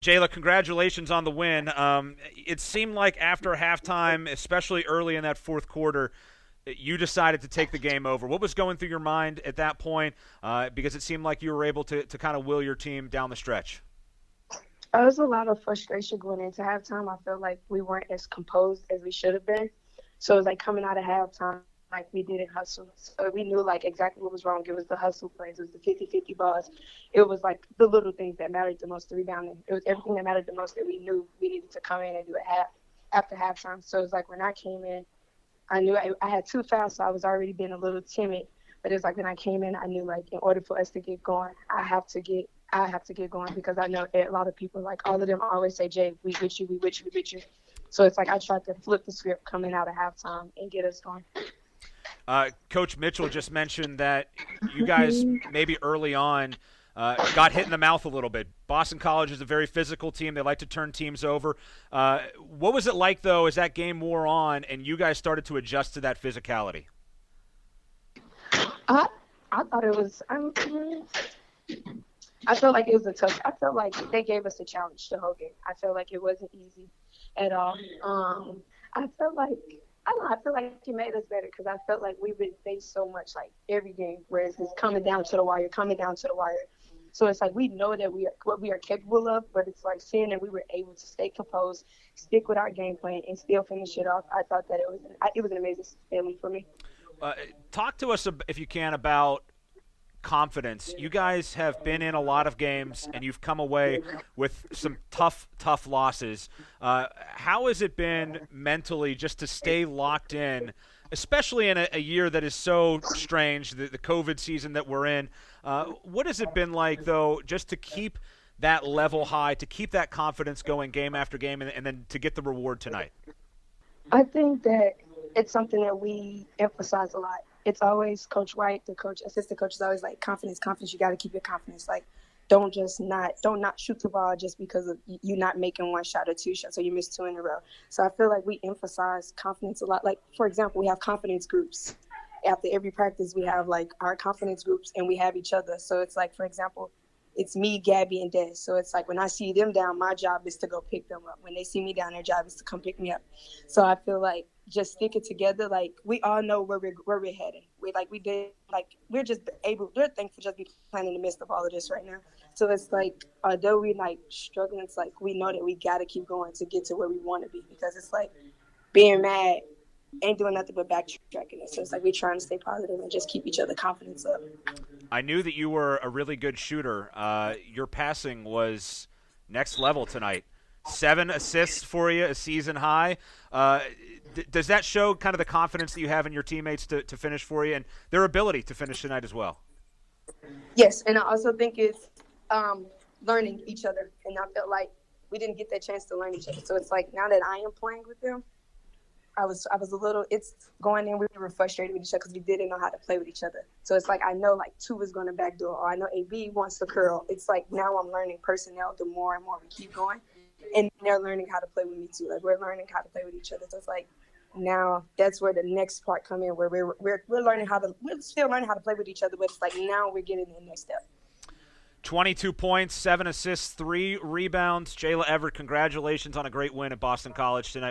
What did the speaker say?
Jayla, congratulations on the win. It seemed like after halftime, especially early in that fourth quarter, you decided to take the game over. What was going through your mind at that point? Because it seemed like you were able to kind of will your team down the stretch. There was a lot of frustration going into halftime. I felt like we weren't as composed as we should have been. So it was like coming out of halftime, like we didn't hustle. So we knew like exactly what was wrong. It was the hustle plays. It was the 50-50 balls. It was like the little things that mattered the most, the rebounding. It was everything that mattered the most that we knew we needed to come in and do it after halftime. So it was like when I came in, I knew I had 2 fouls, so I was already being a little timid. But it's like when I came in, I knew like in order for us to get going, I have to get going because I know a lot of people, like all of them always say, Jay, we with you, we with you, we with you. So it's like I tried to flip the script coming out of halftime and get us going. Coach Mitchell just mentioned that you guys maybe early on got hit in the mouth a little bit. Boston College is a very physical team. They like to turn teams over. What was it like, though, as that game wore on and you guys started to adjust to that physicality? I thought it was I felt like it was I felt like they gave us a challenge the whole game. I felt like it wasn't easy at all. I feel like it made us better because I felt like we would face so much like every game, whereas it's coming down to the wire. So it's like we know that what we are capable of, but it's like seeing that we were able to stay composed, stick with our game plan, and still finish it off. I thought that it was an amazing feeling for me. Talk to us, if you can, about confidence. You guys have been in a lot of games, and you've come away with some tough losses. How has it been mentally just to stay locked in, especially in a year that is so strange, the COVID season that we're in? What has it been like, though, just to keep that level high, to keep that confidence going game after game, and then to get the reward tonight? I think that it's something that we emphasize a lot. It's always Coach White, assistant coach is always like confidence. You got to keep your confidence. Like, don't not shoot the ball just because of you not making 1 shot or 2 shots, so you miss 2 in a row. So I feel like we emphasize confidence a lot. Like, for example, we have confidence groups. After every practice, we have like our confidence groups, and we have each other. So it's like, for example, it's me, Gabby, and Des. So it's like when I see them down, my job is to go pick them up. When they see me down, their job is to come pick me up. So I feel like just sticking together, like we all know where we're heading. We're thankful just be playing in the midst of all of this right now. So it's like, although we like struggling, it's like we know that we got to keep going to get to where we want to be, because it's like being mad ain't doing nothing but backtracking it. So it's like we trying to stay positive and just keep each other confidence up. I knew that you were a really good shooter. Your passing was next level tonight. 7 assists for you, a season high. Does that show kind of the confidence that you have in your teammates to finish for you and their ability to finish tonight as well? Yes, and I also think it's learning each other. And I felt like we didn't get that chance to learn each other. So it's like now that I am playing with them, I was a little – it's going in, we were frustrated with each other because we didn't know how to play with each other. So it's like I know like 2 is going to backdoor, or I know AB wants to curl. It's like now I'm learning personnel the more and more we keep going. And they're learning how to play with me too. Like we're learning how to play with each other. So it's like now that's where the next part come in, where we're still learning how to play with each other, but it's like now we're getting the next step. 22 points, 7 assists, 3 rebounds. Jayla Everett, congratulations on a great win at Boston College tonight.